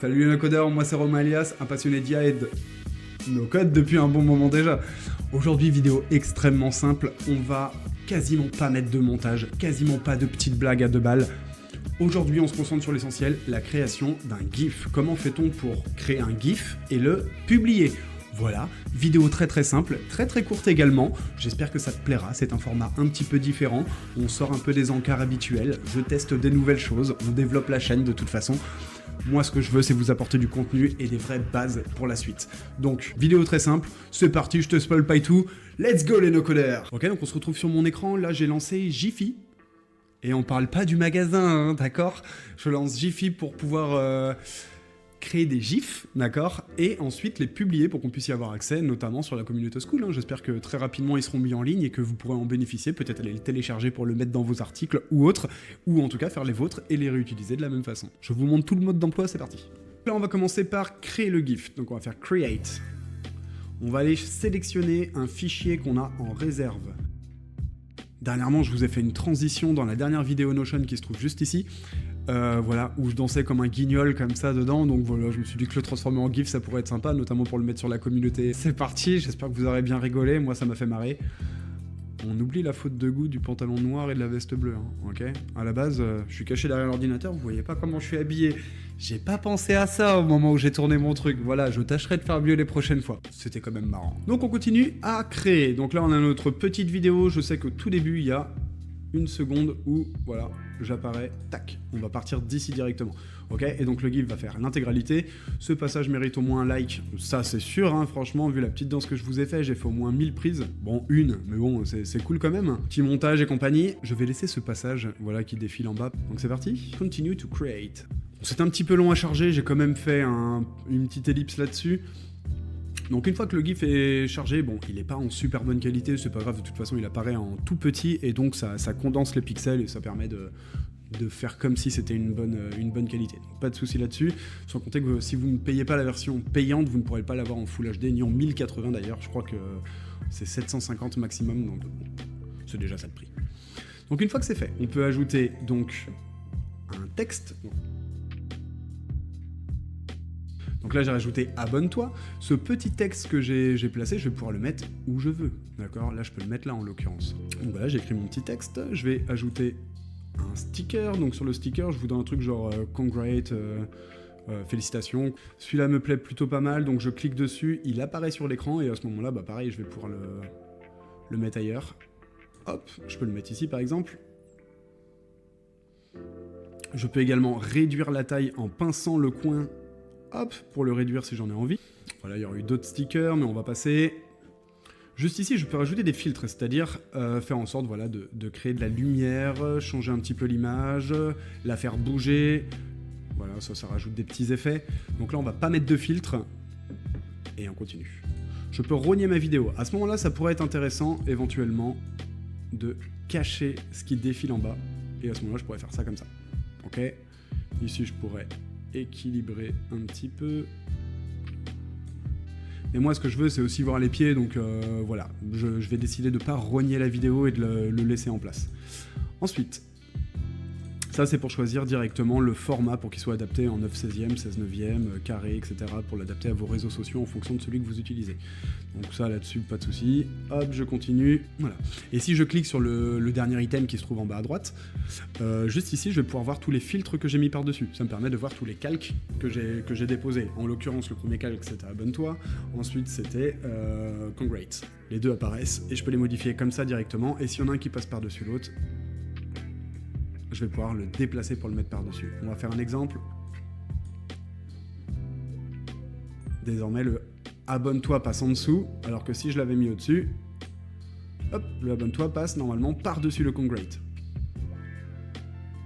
Salut les codeurs, moi c'est Romain Elias, un passionné d'IA et de no code depuis un bon moment déjà. Aujourd'hui, vidéo extrêmement simple, on va quasiment pas mettre de montage, quasiment pas de petites blagues à deux balles. Aujourd'hui, on se concentre sur l'essentiel, la création d'un GIF. Comment fait-on pour créer un GIF et le publier ? Voilà, vidéo très simple, très courte également. J'espère que ça te plaira, c'est un format un petit peu différent. On sort un peu des encarts habituels, je teste des nouvelles choses, on développe la chaîne de toute façon. Moi, ce que je veux, c'est vous apporter du contenu et des vraies bases pour la suite. Donc, vidéo très simple, c'est parti, je te spoil pas et tout. Let's go les no-coders. Ok, donc on se retrouve sur mon écran, là j'ai lancé Jiffy. Et on parle pas du magasin, hein, d'accord ? Je lance Jiffy pour pouvoir créer des GIFs, d'accord ? Et ensuite les publier pour qu'on puisse y avoir accès, notamment sur la communauté school. Hein. J'espère que très rapidement ils seront mis en ligne et que vous pourrez en bénéficier, peut-être aller les télécharger pour le mettre dans vos articles ou autres, ou en tout cas faire les vôtres et les réutiliser de la même façon. Je vous montre tout le mode d'emploi, c'est parti. Là on va commencer par créer le GIF, donc on va faire Create. On va aller sélectionner un fichier qu'on a en réserve. Dernièrement, je vous ai fait une transition dans la dernière vidéo Notion qui se trouve juste ici. Voilà, où je dansais comme un guignol comme ça dedans, donc voilà, je me suis dit que le transformer en GIF ça pourrait être sympa, notamment pour le mettre sur la communauté. C'est parti, j'espère que vous aurez bien rigolé, moi ça m'a fait marrer. On oublie la faute de goût du pantalon noir et de la veste bleue, hein, ok ? À la base, je suis caché derrière l'ordinateur, vous voyez pas comment je suis habillé. J'ai pas pensé à ça au moment où j'ai tourné mon truc, voilà, je tâcherai de faire mieux les prochaines fois. C'était quand même marrant. Donc on continue à créer, donc là on a notre petite vidéo, je sais qu'au tout début il y a une seconde où, voilà, j'apparais, tac, on va partir d'ici directement, ok ? Et donc le GIF va faire l'intégralité, ce passage mérite au moins un like, ça c'est sûr, hein, franchement, vu la petite danse que je vous ai fait, j'ai fait au moins 1000 prises, bon, une, mais bon, c'est cool quand même, petit montage et compagnie, je vais laisser ce passage, voilà, qui défile en bas, donc c'est parti, continue to create. C'est un petit peu long à charger, j'ai quand même fait une petite ellipse là-dessus. Donc une fois que le GIF est chargé, bon, il n'est pas en super bonne qualité, c'est pas grave, de toute façon il apparaît en tout petit et donc ça condense les pixels et ça permet de faire comme si c'était une bonne qualité. Donc pas de souci là-dessus, sans compter que si vous ne payez pas la version payante, vous ne pourrez pas l'avoir en Full HD, ni en 1080 d'ailleurs, je crois que c'est 750 maximum, donc c'est déjà ça le prix. Donc une fois que c'est fait, on peut ajouter donc un texte. Donc là j'ai rajouté abonne-toi, ce petit texte que j'ai placé, je vais pouvoir le mettre où je veux, d'accord ? Là je peux le mettre là en l'occurrence. Donc voilà, j'ai écrit mon petit texte, je vais ajouter un sticker, donc sur le sticker je vous donne un truc genre congrats, félicitations. Celui-là me plaît plutôt pas mal, donc je clique dessus, il apparaît sur l'écran et à ce moment-là, bah pareil, je vais pouvoir le mettre ailleurs. Hop, je peux le mettre ici par exemple. Je peux également réduire la taille en pinçant le coin. Hop, pour le réduire si j'en ai envie. Voilà, il y aurait eu d'autres stickers, mais on va passer. Juste ici, je peux rajouter des filtres, c'est-à-dire faire en sorte voilà, de créer de la lumière, changer un petit peu l'image, la faire bouger. Voilà, ça rajoute des petits effets. Donc là, on va pas mettre de filtre. Et on continue. Je peux rogner ma vidéo. À ce moment-là, ça pourrait être intéressant, éventuellement, de cacher ce qui défile en bas. Et à ce moment-là, je pourrais faire ça comme ça. Ok ? Ici, je pourrais équilibrer un petit peu. Et moi ce que je veux c'est aussi voir les pieds, donc voilà, je vais décider de ne pas rogner la vidéo et de le laisser en place. Ensuite, ça c'est pour choisir directement le format pour qu'il soit adapté en 9/16e, 16/9e, carré, etc. pour l'adapter à vos réseaux sociaux en fonction de celui que vous utilisez. Donc ça là-dessus, pas de souci. Hop, je continue. Voilà. Et si je clique sur le dernier item qui se trouve en bas à droite, juste ici, je vais pouvoir voir tous les filtres que j'ai mis par-dessus. Ça me permet de voir tous les calques que j'ai déposés. En l'occurrence, le premier calque, c'était abonne-toi. Ensuite, c'était congrats. Les deux apparaissent et je peux les modifier comme ça directement. Et s'il y en a un qui passe par-dessus l'autre, je vais pouvoir le déplacer pour le mettre par-dessus. On va faire un exemple. Désormais, le abonne-toi passe en dessous, alors que si je l'avais mis au-dessus, hop, le abonne-toi passe normalement par-dessus le congrats.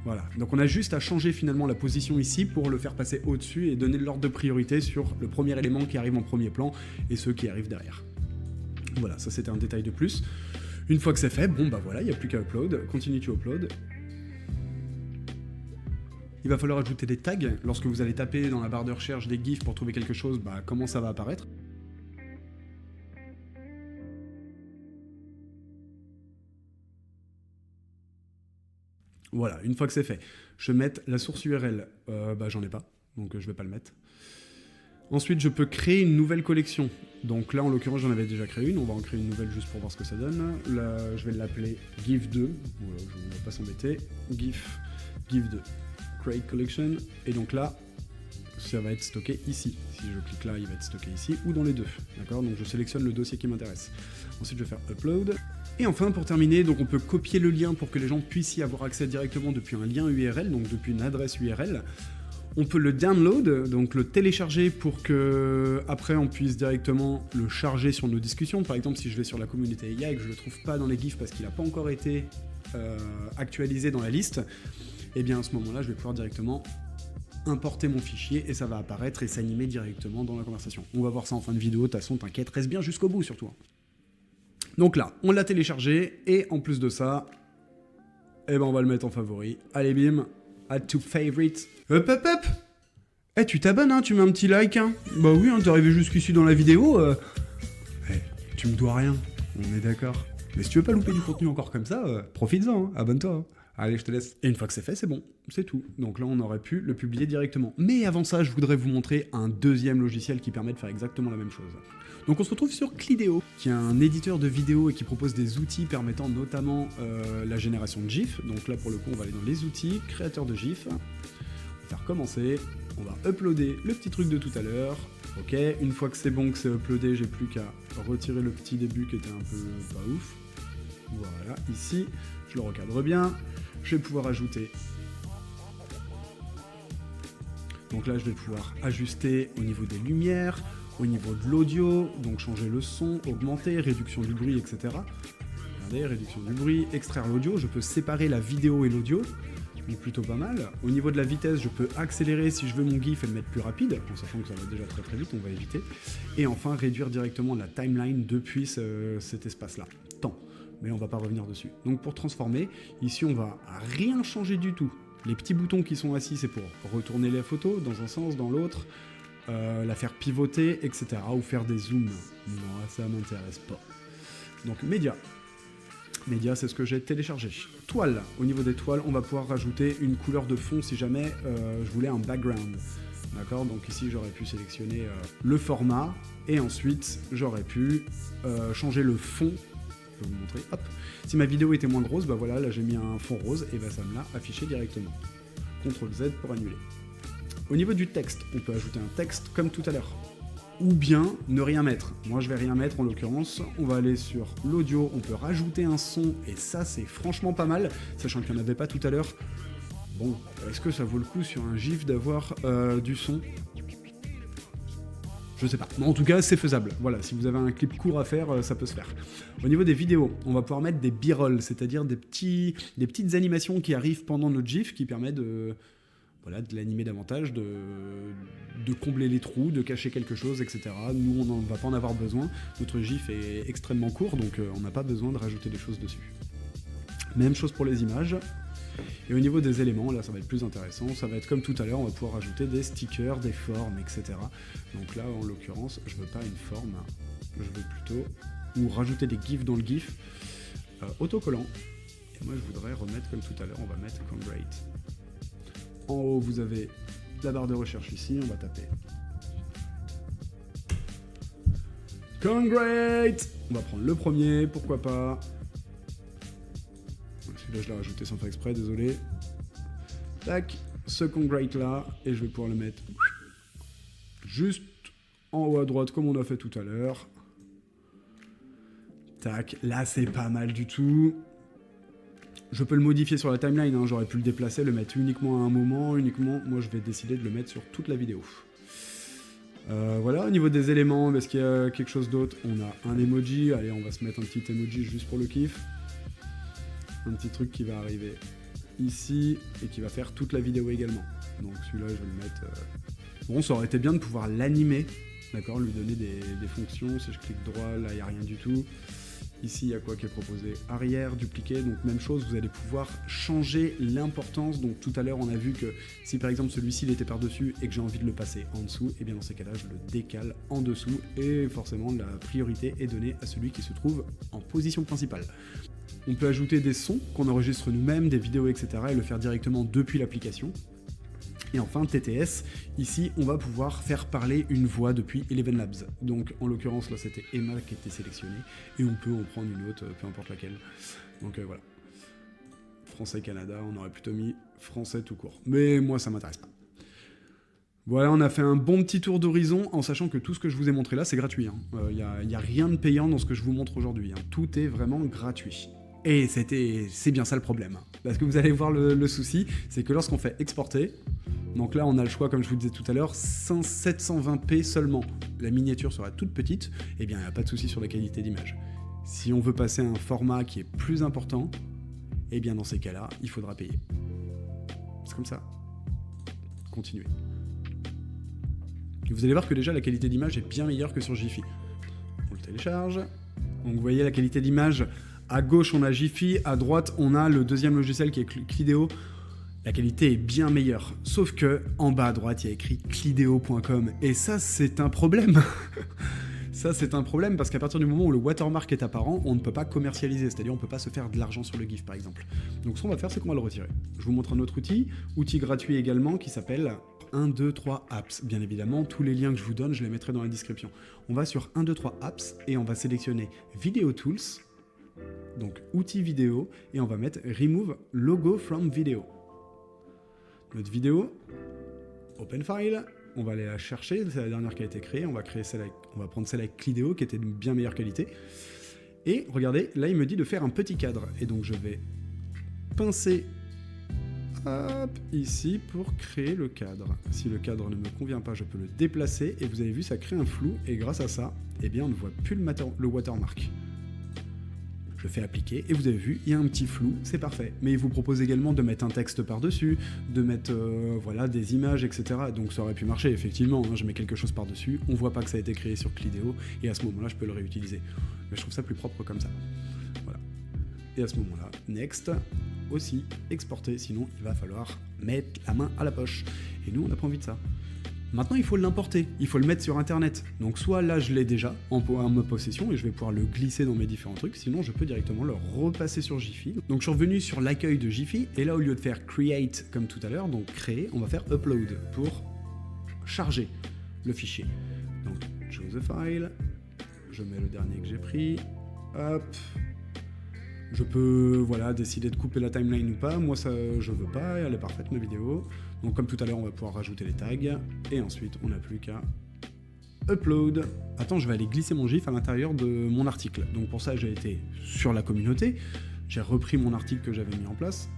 Voilà, donc on a juste à changer finalement la position ici pour le faire passer au-dessus et donner l'ordre de priorité sur le premier élément qui arrive en premier plan et ceux qui arrivent derrière. Voilà, ça c'était un détail de plus. Une fois que c'est fait, bon bah voilà, il n'y a plus qu'à upload, continue to upload. Il va falloir ajouter des tags. Lorsque vous allez taper dans la barre de recherche des GIFs pour trouver quelque chose, bah, comment ça va apparaître. Voilà, une fois que c'est fait, je vais mettre la source URL. Bah, j'en ai pas. donc je vais pas le mettre. Ensuite, je peux créer une nouvelle collection. Donc là, en l'occurrence, j'en avais déjà créé une. On va en créer une nouvelle juste pour voir ce que ça donne. Là, je vais l'appeler GIF 2. Voilà, je ne vais pas s'embêter. GIF 2. Create Collection. Et donc là, ça va être stocké ici. Si je clique là, il va être stocké ici ou dans les deux. D'accord? Donc je sélectionne le dossier qui m'intéresse. Ensuite, je vais faire Upload. Et enfin, pour terminer, donc on peut copier le lien pour que les gens puissent y avoir accès directement depuis un lien URL, donc depuis une adresse URL. On peut le download, donc le télécharger pour que après on puisse directement le charger sur nos discussions. Par exemple, si je vais sur la communauté AI et que je ne le trouve pas dans les GIFs parce qu'il n'a pas encore été actualisé dans la liste, et bien à ce moment-là, je vais pouvoir directement importer mon fichier et ça va apparaître et s'animer directement dans la conversation. On va voir ça en fin de vidéo, de toute façon, t'inquiète, reste bien jusqu'au bout surtout. Donc là, on l'a téléchargé et en plus de ça, eh ben on va le mettre en favori. Allez bim, add to favorite. Hop hop hop. Eh, tu t'abonnes, hein, tu mets un petit like, hein. Bah oui, hein, t'es arrivé jusqu'ici dans la vidéo. Tu me dois rien, on est d'accord. Mais si tu veux pas louper du contenu encore comme ça, profites-en, hein, abonne-toi. Hein. Allez, je te laisse. Et une fois que c'est fait, c'est bon, c'est tout. Donc là, on aurait pu le publier directement. Mais avant ça, je voudrais vous montrer un deuxième logiciel qui permet de faire exactement la même chose. Donc on se retrouve sur Clideo, qui est un éditeur de vidéos et qui propose des outils permettant notamment la génération de GIFs. Donc là, pour le coup, on va aller dans les outils, créateur de GIFs. On va faire commencer. On va uploader le petit truc de tout à l'heure. Ok, une fois que c'est bon, que c'est uploadé, j'ai plus qu'à retirer le petit début qui était un peu pas ouf. Voilà, ici, je le recadre bien. Je vais pouvoir ajouter. Donc là, je vais pouvoir ajuster au niveau des lumières, au niveau de l'audio, donc changer le son, augmenter, réduction du bruit, etc. Regardez, réduction du bruit, extraire l'audio. Je peux séparer la vidéo et l'audio, donc plutôt pas mal. Au niveau de la vitesse, je peux accélérer si je veux mon GIF et le mettre plus rapide, en sachant que ça va déjà très très vite, on va éviter. Et enfin, réduire directement la timeline depuis cet espace-là. Temps. Mais on va pas revenir dessus. Donc pour transformer, ici on va rien changer du tout. Les petits boutons qui sont assis, c'est pour retourner la photo dans un sens, dans l'autre, la faire pivoter, etc. ou faire des zooms. Non, ça m'intéresse pas. Donc média. Média, c'est ce que j'ai téléchargé. Toile. Au niveau des toiles, on va pouvoir rajouter une couleur de fond si jamais je voulais un background. D'accord, donc ici j'aurais pu sélectionner le format et ensuite j'aurais pu changer le fond. Je vais vous montrer, hop. Si ma vidéo était moins grosse, bah voilà, là j'ai mis un fond rose et bah ça me l'a affiché directement. CTRL Z pour annuler. Au niveau du texte, on peut ajouter un texte comme tout à l'heure. Ou bien ne rien mettre. Moi je vais rien mettre en l'occurrence. On va aller sur l'audio, on peut rajouter un son et ça c'est franchement pas mal, sachant qu'il n'y en avait pas tout à l'heure. Bon, est-ce que ça vaut le coup sur un GIF d'avoir du son ? Je sais pas. Mais en tout cas, c'est faisable. Voilà, si vous avez un clip court à faire, ça peut se faire. Au niveau des vidéos, on va pouvoir mettre des b-rolls, c'est-à-dire des petites animations qui arrivent pendant notre GIF qui permettent de l'animer davantage, de combler les trous, de cacher quelque chose, etc. Nous, on ne va pas en avoir besoin. Notre GIF est extrêmement court, donc on n'a pas besoin de rajouter des choses dessus. Même chose pour les images. Et au niveau des éléments, là ça va être plus intéressant, ça va être comme tout à l'heure, on va pouvoir rajouter des stickers, des formes, etc. Donc là, en l'occurrence, je veux pas une forme, je veux plutôt ou rajouter des gifs dans le gif, autocollant. Et moi je voudrais remettre comme tout à l'heure, on va mettre Congrate. En haut, vous avez la barre de recherche ici, on va taper Congrate. On va prendre le premier, pourquoi pas. Celui-là, je l'ai rajouté sans faire exprès, désolé. Tac, ce Congrate là, et je vais pouvoir le mettre juste en haut à droite, comme on a fait tout à l'heure. Tac, là c'est pas mal du tout. Je peux le modifier sur la timeline, hein. J'aurais pu le déplacer, le mettre uniquement à un moment, moi je vais décider de le mettre sur toute la vidéo. Voilà, au niveau des éléments, est-ce qu'il y a quelque chose d'autre? On a un emoji, allez on va se mettre un petit emoji juste pour le kiff. Un petit truc qui va arriver ici et qui va faire toute la vidéo également. Donc celui-là je vais le mettre... Bon, ça aurait été bien de pouvoir l'animer, d'accord, lui donner des fonctions. Si je clique droit, là il n'y a rien du tout. Ici il y a quoi qui est proposé? Arrière, dupliquer, donc même chose, vous allez pouvoir changer l'importance. Donc tout à l'heure on a vu que si par exemple celui-ci il était par-dessus et que j'ai envie de le passer en dessous, et bien dans ces cas-là je le décale en dessous et forcément la priorité est donnée à celui qui se trouve en position principale. On peut ajouter des sons qu'on enregistre nous-mêmes, des vidéos, etc. et le faire directement depuis l'application. Et enfin, TTS, ici, on va pouvoir faire parler une voix depuis Eleven Labs. Donc, en l'occurrence, là, c'était Emma qui était sélectionnée, et on peut en prendre une autre, peu importe laquelle. Donc, voilà. Français-Canada, on aurait plutôt mis français tout court. Mais moi, ça m'intéresse pas. Voilà, on a fait un bon petit tour d'horizon, en sachant que tout ce que je vous ai montré là, c'est gratuit. Il n'y a rien de payant dans ce que je vous montre aujourd'hui. Tout est vraiment gratuit. Et c'est bien ça le problème. Parce que vous allez voir le souci, c'est que lorsqu'on fait exporter, donc là on a le choix, comme je vous disais tout à l'heure, 720p seulement. La miniature sera toute petite, et bien il n'y a pas de souci sur la qualité d'image. Si on veut passer à un format qui est plus important, et bien dans ces cas-là, il faudra payer. C'est comme ça. Continuez. Et vous allez voir que déjà la qualité d'image est bien meilleure que sur Giphy. On le télécharge. Donc vous voyez la qualité d'image. À gauche, on a Giphy, à droite, on a le deuxième logiciel qui est Clideo. La qualité est bien meilleure. Sauf que, en bas à droite, il y a écrit clideo.com. Et ça, c'est un problème. Ça, c'est un problème parce qu'à partir du moment où le watermark est apparent, on ne peut pas commercialiser. C'est-à-dire, on ne peut pas se faire de l'argent sur le GIF, par exemple. Donc, ce qu'on va faire, c'est qu'on va le retirer. Je vous montre un autre outil gratuit également, qui s'appelle 1, 2, 3 apps. Bien évidemment, tous les liens que je vous donne, je les mettrai dans la description. On va sur 1, 2, 3 apps et on va sélectionner Video Tools. Donc outils vidéo, et on va mettre Remove Logo from Video. Notre vidéo, Open File, on va aller la chercher, c'est la dernière qui a été créée, on va prendre celle avec Clideo qui était de bien meilleure qualité. Et regardez, là il me dit de faire un petit cadre, et donc je vais pincer ici pour créer le cadre. Si le cadre ne me convient pas, je peux le déplacer, et vous avez vu, ça crée un flou, et grâce à ça, eh bien on ne voit plus le watermark. Je fais appliquer, et vous avez vu, il y a un petit flou, c'est parfait. Mais il vous propose également de mettre un texte par-dessus, de mettre voilà, des images, etc. Donc ça aurait pu marcher, effectivement, je mets quelque chose par-dessus, on voit pas que ça a été créé sur Clideo, et à ce moment-là, je peux le réutiliser. Mais je trouve ça plus propre comme ça. Voilà. Et à ce moment-là, next, aussi, exporter, sinon il va falloir mettre la main à la poche. Et nous, on n'a pas envie de ça. Maintenant, il faut l'importer, il faut le mettre sur Internet. Donc soit là, je l'ai déjà en ma possession et je vais pouvoir le glisser dans mes différents trucs, sinon je peux directement le repasser sur Giphy. Donc je suis revenu sur l'accueil de Giphy, et là, au lieu de faire Create comme tout à l'heure, donc créer, on va faire Upload pour charger le fichier. Donc, choose a file, je mets le dernier que j'ai pris, hop. Je peux voilà, décider de couper la timeline ou pas, moi ça je veux pas, elle est parfaite ma vidéo. Donc comme tout à l'heure on va pouvoir rajouter les tags, et ensuite on n'a plus qu'à upload. Attends, je vais aller glisser mon GIF à l'intérieur de mon article. Donc pour ça j'ai été sur la communauté, j'ai repris mon article que j'avais mis en place.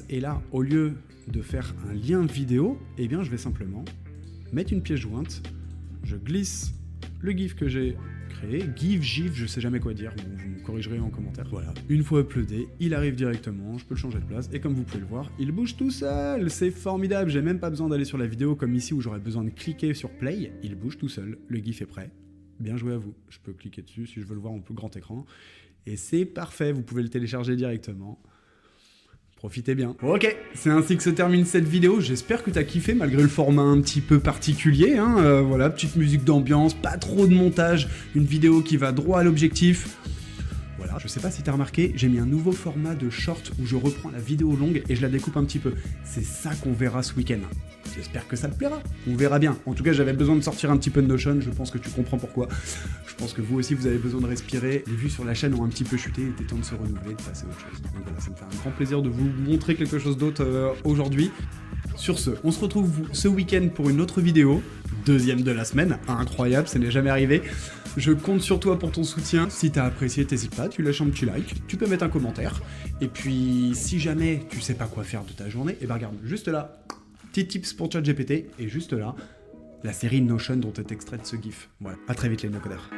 Et là, au lieu de faire un lien vidéo, eh bien je vais simplement mettre une pièce jointe, je glisse le GIF que j'ai créé, GIF, je sais jamais quoi dire, bon, vous me corrigerez en commentaire. Voilà, une fois uploadé, il arrive directement, je peux le changer de place, et comme vous pouvez le voir, il bouge tout seul, c'est formidable, j'ai même pas besoin d'aller sur la vidéo comme ici où j'aurais besoin de cliquer sur play, il bouge tout seul, le GIF est prêt, bien joué à vous. Je peux cliquer dessus si je veux le voir en plus grand écran, et c'est parfait, vous pouvez le télécharger directement. Profitez bien. Ok, c'est ainsi que se termine cette vidéo. J'espère que t'as kiffé malgré le format un petit peu particulier. Voilà, petite musique d'ambiance, pas trop de montage, une vidéo qui va droit à l'objectif. Voilà, je sais pas si t'as remarqué, j'ai mis un nouveau format de short où je reprends la vidéo longue et je la découpe un petit peu. C'est ça qu'on verra ce week-end. J'espère que ça te plaira. On verra bien. En tout cas, j'avais besoin de sortir un petit peu de Notion. Je pense que tu comprends pourquoi. Je pense que vous aussi, vous avez besoin de respirer. Les vues sur la chaîne ont un petit peu chuté. Il était temps de se renouveler, de passer à autre chose. Donc voilà, ça me fait un grand plaisir de vous montrer quelque chose d'autre aujourd'hui. Sur ce, on se retrouve ce week-end pour une autre vidéo. Deuxième de la semaine. Incroyable, ça n'est jamais arrivé. Je compte sur toi pour ton soutien. Si t'as apprécié, t'hésites pas, tu lâches un petit like, tu peux mettre un commentaire. Et puis, si jamais tu sais pas quoi faire de ta journée, eh ben regarde, juste là, petit tips pour ChatGPT, et juste là, la série Notion dont est extraite ce GIF. Voilà, à très vite les no-codeurs.